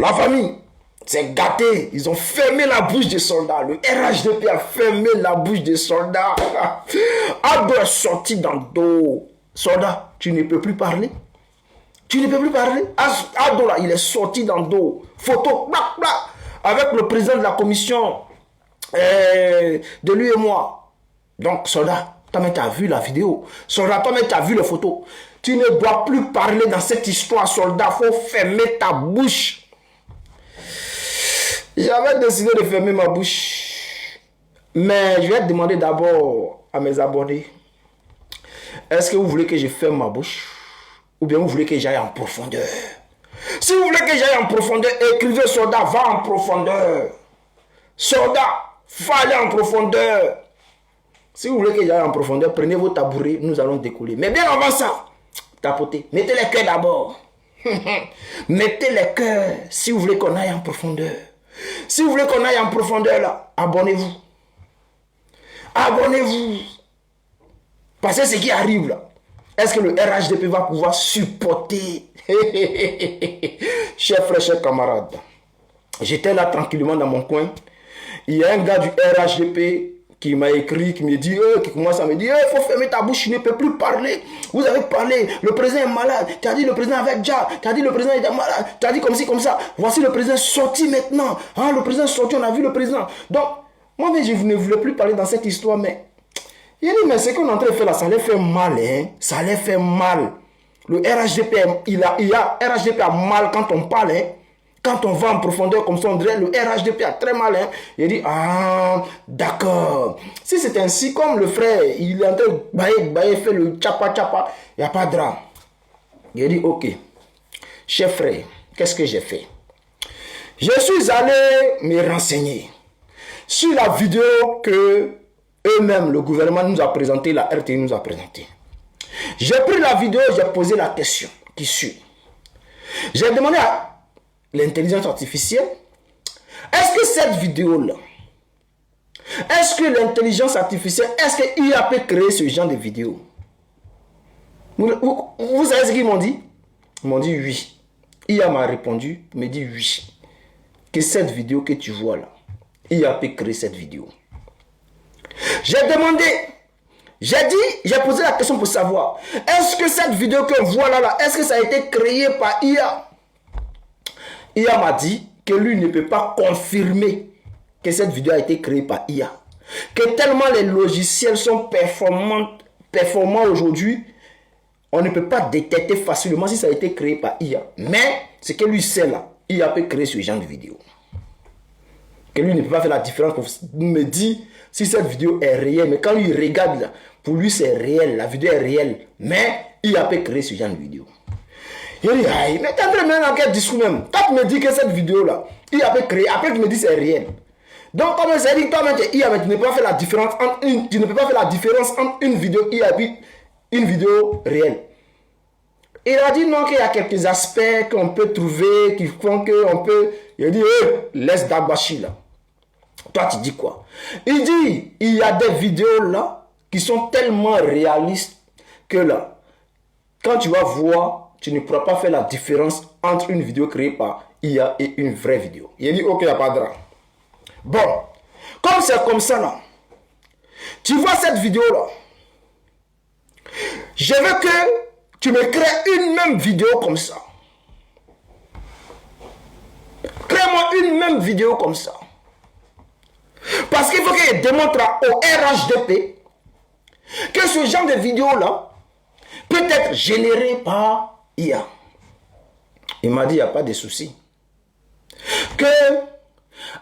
La famille s'est gâtée. Ils ont fermé la bouche des soldats. Le RHDP a fermé la bouche des soldats. Ado est sorti dans le dos. Soldat, tu ne peux plus parler. Tu ne peux plus parler. Ado là, il est sorti dans le dos. Photo, blac, blac, avec le président de la commission de lui et moi. Donc, soldat, toi-même tu as vu la vidéo. Soldat, toi-même tu as vu les photos. Tu ne dois plus parler dans cette histoire, soldat. Il faut fermer ta bouche. J'avais décidé de fermer ma bouche. Mais je vais demander d'abord à mes abonnés. Est-ce que vous voulez que je ferme ma bouche? Ou bien vous voulez que j'aille en profondeur? Si vous voulez que j'aille en profondeur, écrivez soldat, va en profondeur. Soldat, va aller en profondeur. Si vous voulez que j'aille en profondeur, prenez vos tabourets, nous allons décoller. Mais bien avant ça, tapotez. Mettez les cœurs d'abord. Mettez les cœurs si vous voulez qu'on aille en profondeur. Si vous voulez qu'on aille en profondeur là, abonnez-vous. Abonnez-vous. Parce que ce qui arrive là, est-ce que le RHDP va pouvoir supporter? Chers frères, chers camarades, j'étais là tranquillement dans mon coin. Il y a un gars du RHDP qui m'a écrit, qui me dit, qui commence à me dire, il faut fermer ta bouche, tu ne peux plus parler. Vous avez parlé, le président est malade. Tu as dit le président avait déjà, tu as dit le président est malade, tu as dit comme ci, comme ça. Voici le président sorti maintenant. Hein, le président sorti, on a vu le président. Donc, moi, je ne voulais plus parler dans cette histoire, mais il dit, mais ce qu'on est en train de faire là, ça les fait mal, hein. Ça les fait mal. Le RHDP, RHDP a mal quand on parle, hein. Quand on va en profondeur comme ça, on dirait le RHDP a très mal, hein. Il dit, ah, d'accord. Si c'est ainsi, comme le frère, il est en train de bailler, faire le tchapa, il n'y a pas de drame. Il dit, ok, chef frère, qu'est-ce que j'ai fait? Je suis allé me renseigner sur la vidéo que eux-mêmes, le gouvernement nous a présenté, la RTI nous a présenté. J'ai pris la vidéo, j'ai posé la question qui suit. J'ai demandé à l'intelligence artificielle, est-ce que cette vidéo-là, est-ce que l'intelligence artificielle, est-ce que IA peut créer ce genre de vidéo? Vous savez ce qu'ils m'ont dit? Ils m'ont dit oui. IA m'a répondu, me dit oui. Que cette vidéo que tu vois là, IA peut créer cette vidéo. J'ai demandé, j'ai posé la question pour savoir, est-ce que cette vidéo que voilà là, est-ce que ça a été créé par IA? IA m'a dit que lui ne peut pas confirmer que cette vidéo a été créée par IA. Que tellement les logiciels sont performants aujourd'hui, on ne peut pas détecter facilement si ça a été créé par IA. Mais ce que lui sait là, IA peut créer ce genre de vidéo. Que lui ne peut pas faire la différence pour me dire si cette vidéo est réelle. Mais quand lui regarde là, pour lui c'est réel, la vidéo est réelle. Mais IA peut créer ce genre de vidéo. Il dit, aïe, mais t'as vraiment dans quel discours même? Toi tu me dis que cette vidéo là, IA peut créer, après tu me dis c'est réel. Donc comme ça dit, toi-même IA, mais tu ne peux pas faire la différence entre une vidéo IA et une vidéo réelle. Il a dit non, qu'il y a quelques aspects qu'on peut trouver, qui font qu'on peut... Il a dit, laisse Dagbashi là. Toi, tu dis quoi? Il dit, il y a des vidéos là qui sont tellement réalistes que là, quand tu vas voir, tu ne pourras pas faire la différence entre une vidéo créée par IA et une vraie vidéo. Il a dit, ok, il n'y a pas de drame. Bon, comme c'est comme ça là, tu vois cette vidéo là, je veux que tu me crées une même vidéo comme ça. Crée-moi une même vidéo comme ça. Parce qu'il faut que je démontre au RHDP que ce genre de vidéo-là peut être généré par IA. Il m'a dit, il n'y a pas de souci. Que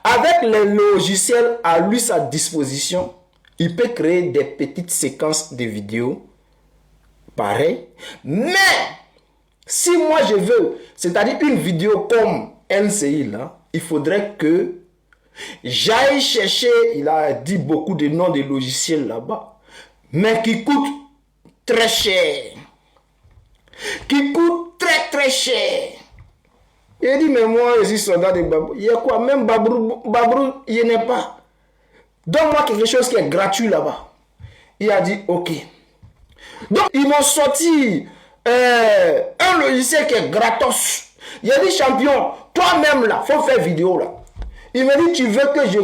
avec les logiciels à lui sa disposition, il peut créer des petites séquences de vidéos pareil, mais si moi je veux, c'est-à-dire une vidéo comme NCI là, il faudrait que j'aille chercher, il a dit beaucoup de noms de logiciels là-bas, mais qui coûtent très cher. Qui coûtent très très cher. Il dit, mais moi je suis soldat de Babrou. Il y a quoi? Même Babrou, il n'y en a pas. Donne-moi quelque chose qui est gratuit là-bas. Il a dit, ok. Donc, ils m'ont sorti un logiciel qui est gratos. Il a dit, champion, Toi-même là, faut faire vidéo là. Il me dit, tu veux que je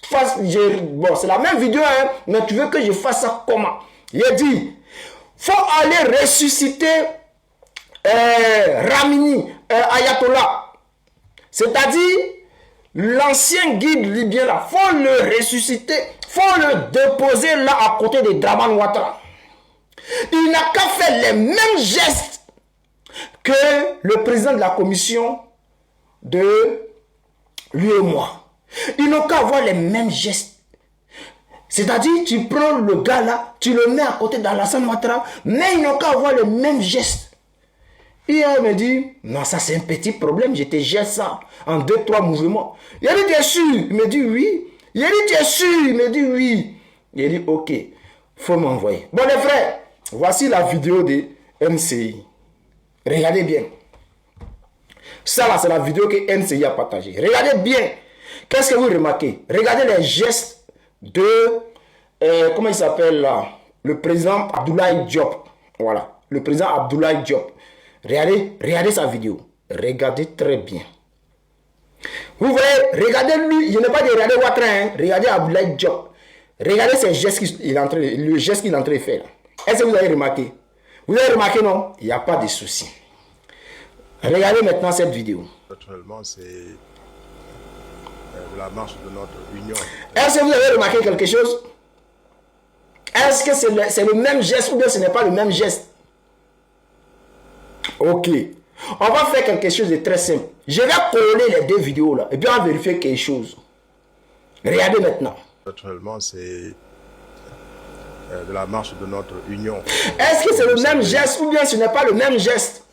fasse... Bon, c'est la même vidéo, hein, mais tu veux que je fasse ça comment? Il a dit, faut aller ressusciter Ramini, Ayatollah. C'est-à-dire, l'ancien guide libyen là, faut le ressusciter, faut le déposer là à côté de Draman Ouattara. Il n'a qu'à faire les mêmes gestes que le président de la commission de lui et moi. Ils n'ont qu'à avoir les mêmes gestes. C'est-à-dire, tu prends le gars là, tu le mets à côté d'Alassane Ouattara, mais ils n'ont qu'à avoir les mêmes gestes. Et elle me dit, non, ça c'est un petit problème, je te gère ça en 2-3 mouvements. Il a dit, tu es sûr? Il me dit, oui. Il a dit, tu es sûr? Il me dit, oui. Il a dit, ok, faut m'envoyer. Bon les frères, voici la vidéo de NCI. Regardez bien. Ça là, c'est la vidéo que NCI a partagée. Regardez bien. Qu'est-ce que vous remarquez? Regardez les gestes de, comment il s'appelle là? Le président Abdoulaye Diop. Voilà, le président Abdoulaye Diop. Regardez sa vidéo. Regardez très bien. Vous voyez, regardez lui. Je n'ai pas dit regarder Ouattara, hein. Regardez Abdoulaye Diop. Regardez ces gestes le geste qu'il est en train de faire. Est-ce que vous avez remarqué? Vous avez remarqué, non? Il n'y a pas de souci. Regardez maintenant cette vidéo. Naturellement, c'est la marche de notre union. Est-ce que vous avez remarqué quelque chose? Est-ce que c'est le même geste ou bien ce n'est pas le même geste? Ok. On va faire quelque chose de très simple. Je vais coller les deux vidéos là et puis on va vérifier quelque chose. Regardez maintenant. Naturellement, c'est de la marche de notre union. Est-ce que c'est le même geste ou bien ce n'est pas le même geste?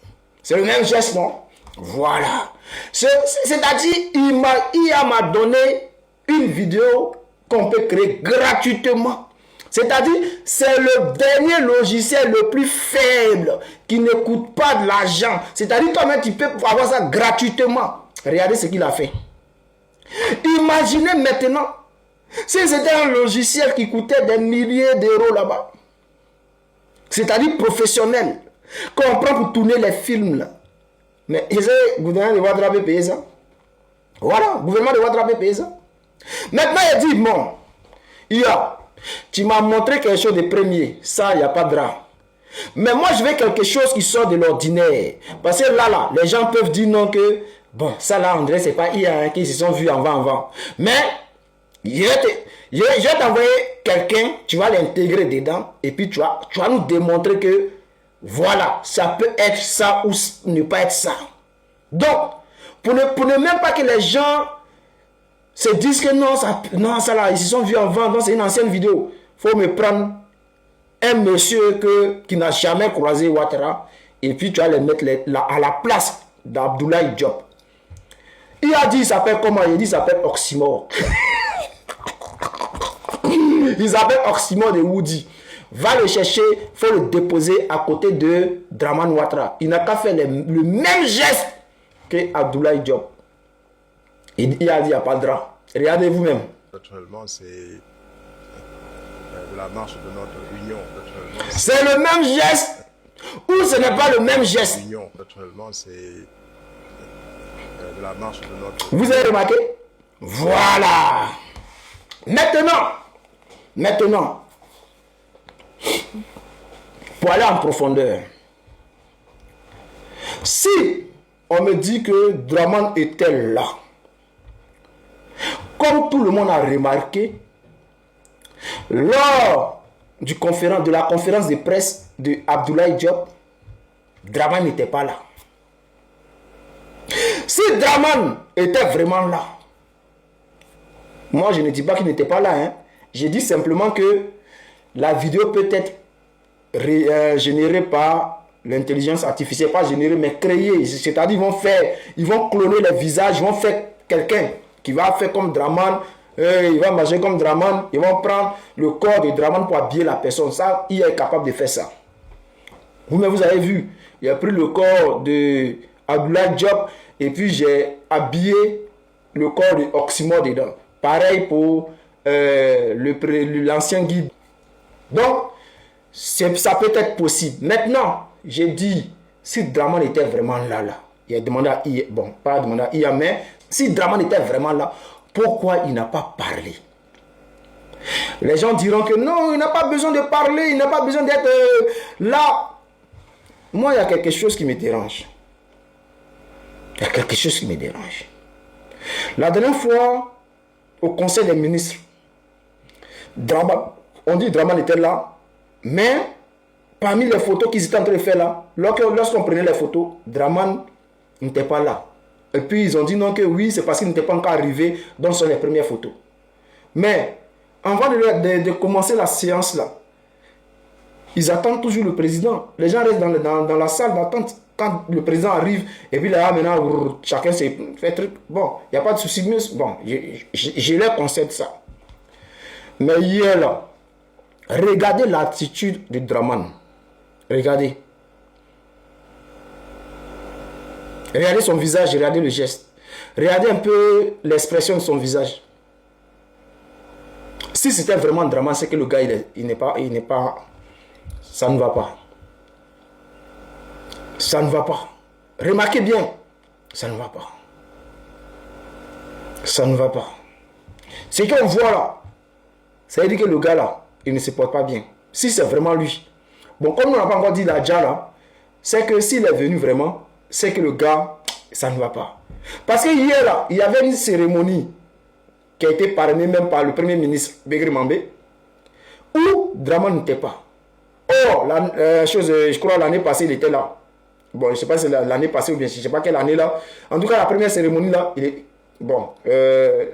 C'est le même geste, non? Voilà. C'est-à-dire, il m'a donné une vidéo qu'on peut créer gratuitement. C'est-à-dire, c'est le dernier logiciel le plus faible qui ne coûte pas de l'argent. C'est-à-dire, toi-même, tu peux avoir ça gratuitement. Regardez ce qu'il a fait. Imaginez maintenant, si c'était un logiciel qui coûtait des milliers d'euros là-bas, c'est-à-dire professionnel, qu'on prend pour tourner les films là. Mais le gouvernement de Ouattara peut payer ça. Voilà, le gouvernement de Ouattara peut payer ça. Maintenant, il dit, bon, tu m'as montré quelque chose de premier. Ça, il n'y a pas de drame. Mais moi, je veux quelque chose qui sort de l'ordinaire. Parce que là, les gens peuvent dire non que, bon, ça là, André, c'est pas IA qui se sont vus avant. Mais, je vais t'envoyer quelqu'un, tu vas l'intégrer dedans, et puis tu vas nous démontrer que, voilà, ça peut être ça ou ne pas être ça. Donc, pour ne même pas que les gens se disent que non, ça là, ils se sont vus avant, donc c'est une ancienne vidéo. Il faut me prendre un monsieur qui n'a jamais croisé Ouattara, et puis tu vas les mettre à la place d'Abdoulaye Diop. Il a dit, il s'appelle comment? Il dit, il s'appelle Oxymore. Il s'appelle Oxymore de Woody. Va le chercher, il faut le déposer à côté de Draman Ouattara. Il n'a qu'à faire le même geste que Abdoulaye Diop. Il a dit, il n'y a pas de drame. Regardez vous-même. Naturellement, c'est de la marche de notre union. C'est le même geste ou ce n'est pas le même geste? Union, naturellement, c'est de la marche de notre... Vous avez remarqué? Voilà. Maintenant, pour aller en profondeur, si on me dit que Draman était là, comme tout le monde a remarqué, lors de la conférence de presse de Abdoulaye Diop, Draman n'était pas là. Si Draman était vraiment là, moi je ne dis pas qu'il n'était pas là, hein. Je dis simplement que la vidéo peut être générée par l'intelligence artificielle, pas générée mais créée. C'est-à-dire ils vont cloner les visages, ils vont faire quelqu'un qui va faire comme Draman, il va manger comme Draman, ils vont prendre le corps de Draman pour habiller la personne. Ça, il est capable de faire ça. Vous avez vu, il a pris le corps de Abdoulaye Diop et puis j'ai habillé le corps de Oxymore dedans. Pareil pour l'ancien guide. Donc, ça peut être possible. Maintenant, j'ai dit, si Draman était vraiment là, Il a demandé à IA, bon, pas demandé à IA, mais si Draman était vraiment là, pourquoi il n'a pas parlé? Les gens diront que non, il n'a pas besoin de parler, il n'a pas besoin d'être là. Moi, il y a quelque chose qui me dérange. Il y a quelque chose qui me dérange. La dernière fois, au Conseil des ministres, on dit Draman était là, mais parmi les photos qu'ils étaient en train de faire là, lorsqu'on prenait les photos, Draman n'était pas là. Et puis ils ont dit non que oui, c'est parce qu'il n'était pas encore arrivé dans les premières photos. Mais avant de commencer la séance là, ils attendent toujours le président. Les gens restent dans la salle d'attente. Quand le président arrive, et puis là, maintenant, chacun s'est fait truc. Bon, il n'y a pas de souci. Bon, je leur concède ça. Mais hier, là, regardez l'attitude de Draman. Regardez. Regardez son visage, regardez le geste. Regardez un peu l'expression de son visage. Si c'était vraiment Draman, c'est que le gars, il n'est pas... Ça ne va pas. Ça ne va pas. Remarquez bien. Ça ne va pas. Ça ne va pas. Ce qu'on voit là, ça veut dire que le gars là, il ne se porte pas bien. Si c'est vraiment lui. Bon, comme on n'a pas encore dit la déjà là, c'est que s'il est venu vraiment, c'est que le gars, ça ne va pas. Parce que hier là, il y avait une cérémonie qui a été parrainée même par le premier ministre Begri Mambé, où Draman n'était pas. Or, je crois l'année passée, il était là. Bon, je ne sais pas si c'est l'année passée ou bien je ne sais pas quelle année là. En tout cas, la première cérémonie là,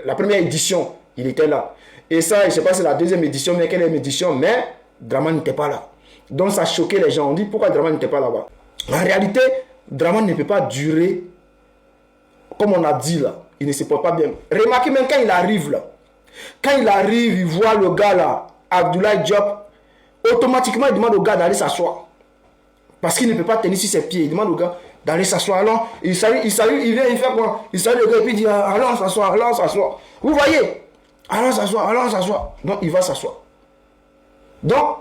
la première édition, il était là. Et ça, je ne sais pas si c'est la deuxième édition, mais quelle édition, mais Draman n'était pas là. Donc ça choquait les gens. On dit pourquoi Draman n'était pas là-bas. En réalité, Draman ne peut pas durer, comme on a dit là. Il ne se porte pas bien. Remarquez même quand il arrive là. Quand il arrive, il voit le gars là, Abdoulaye Diop. Automatiquement, il demande au gars d'aller s'asseoir. Parce qu'il ne peut pas tenir sur ses pieds. Il demande au gars d'aller s'asseoir. Alors, il salue, il vient, il fait quoi? Il salue le gars et puis il dit, allons s'asseoir, allons s'asseoir. Vous voyez? Allons s'asseoir, allons s'asseoir. Donc, il va s'asseoir. Donc,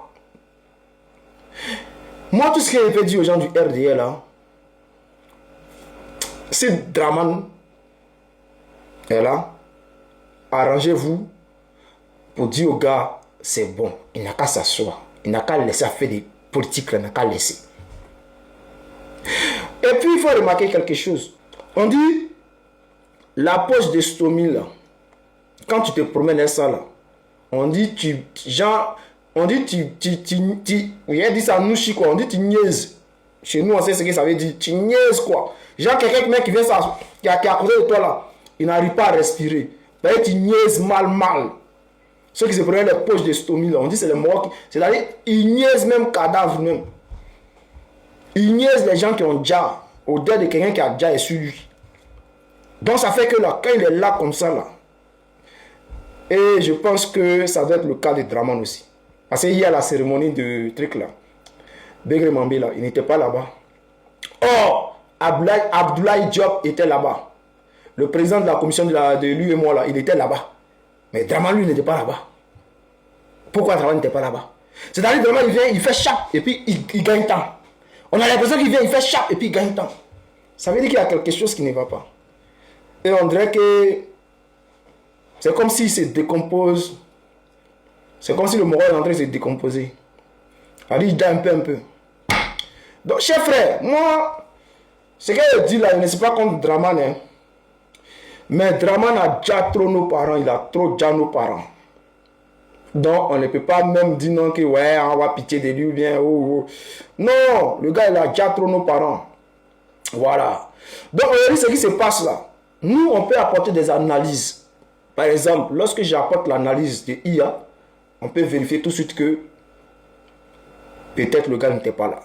moi, tout ce que je peux dire aux gens du RDL, là, c'est Draman est là. Arrangez-vous pour dire au gars, c'est bon, il n'a qu'à s'asseoir. Il n'a qu'à laisser faire des politiques, il n'a qu'à laisser. Et puis, il faut remarquer quelque chose. On dit, la poche de Stomy, là, quand tu te promènes à ça, là, on dit, il dit ça nous quoi, on dit, tu niaises. Chez nous, on sait ce que ça veut dire, tu niaises, quoi. Genre, quelqu'un qui vient ça, qui est à côté de toi, là, il n'arrive pas à respirer. Ben, tu niaises mal. Ceux qui se prenaient les poches de Stomy, là, on dit c'est les morts. C'est-à-dire, ils niaisent même cadavre, même. Ils niaisent les gens qui ont déjà, au-delà de quelqu'un qui a déjà sur lui. Donc, ça fait que là, quand il est là comme ça, là, et je pense que ça doit être le cas de Draman aussi. Parce qu'il y a la cérémonie de truc là. Begri Mambé là, il n'était pas là-bas. Or, Abdoulaye Diop était là-bas. Le président de la commission de l'UEMOA là, il était là-bas. Mais Draman, lui, n'était pas là-bas. Pourquoi Draman n'était pas là-bas? C'est-à-dire que Draman, il vient, il fait chape et puis il gagne temps. On a l'impression qu'il vient, il fait chape et puis il gagne temps. Ça veut dire qu'il y a quelque chose qui ne va pas. Et on dirait que c'est comme s'il se décompose. C'est comme si le moral est en train de se décomposer. Alors il dort un peu. Donc, cher frère, moi, ce qu'elle dit là, je ne sais pas contre Draman, hein. Mais Draman a déjà trop nos parents, il a trop déjà nos parents. Donc, on ne peut pas même dire non que ouais, on va pitié de lui ou bien. Non, le gars, il a déjà trop nos parents. Voilà. Donc, regardez ce qui se passe là. Nous, on peut apporter des analyses. Par exemple, lorsque j'apporte l'analyse de IA, on peut vérifier tout de suite que peut-être le gars n'était pas là.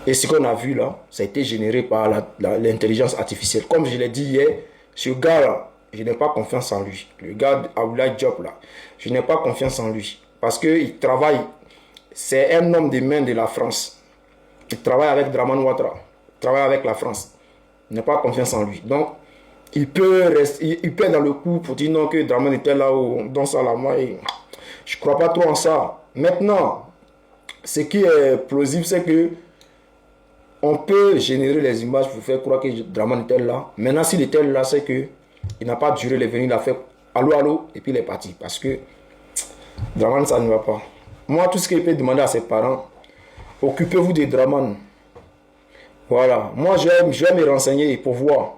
Et ce qu'on a vu là, ça a été généré par l'intelligence artificielle. Comme je l'ai dit hier, ce gars-là, je n'ai pas confiance en lui. Le gars Abdoulaye Diop là, je n'ai pas confiance en lui. Parce qu'il travaille, c'est un homme des mains de la France. Il travaille avec Draman Ouattara, il travaille avec la France. Je n'ai pas confiance en lui. Donc, il peut être dans le coup pour dire non que Draman était là ou dans ça là. Moi, je ne crois pas trop en ça. Maintenant, ce qui est plausible, c'est que on peut générer les images pour faire croire que Draman était là. Maintenant, s'il était là, c'est que il n'a pas duré, il est venu, il a fait allô, allô, et puis il est parti. Parce que Draman, ça ne va pas. Moi, tout ce qu'il peut demander à ses parents, occupez-vous des Draman. Voilà. Moi, je vais me renseigner pour voir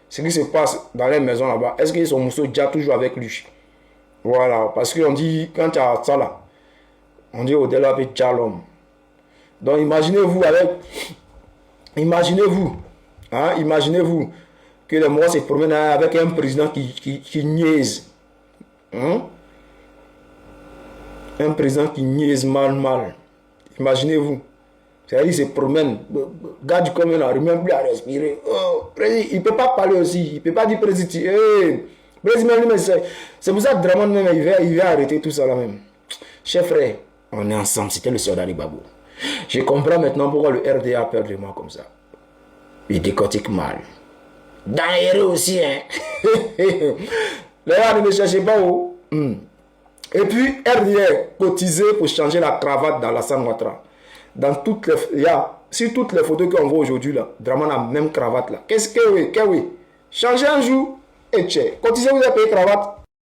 ce qui se passe dans les maisons là-bas. Est-ce que son mousseau déjà toujours avec lui? Voilà. Parce qu'on dit, quand tu as ça là, on dit au-delà avec l'homme. Donc, imaginez-vous avec. Imaginez-vous. Hein, imaginez-vous que les mois se promènent avec un président qui niaise. Hein? Un président qui niaise mal. Imaginez-vous. C'est-à-dire qu'il se promène. Garde comme il n'arrive même plus à respirer. Oh, il ne peut pas parler aussi. Il ne peut pas dire président. C'est pour ça que Draman même, il va arrêter tout ça là même. Chers frères, on est ensemble. C'était le sœur d'Ali Babou. Je comprends maintenant pourquoi le RDA a peur de moi comme ça. Il décortique mal. Dans les rues aussi, hein. Les gars, ne me cherchez pas où. Et puis, RDA cotisé pour changer la cravate dans la Ouattara. Dans toutes les... sur toutes les photos qu'on voit aujourd'hui, là, Draman a la même cravate là. Qu'est-ce que oui? Changez un jour et tchè. Cotisé, vous avez payé cravate.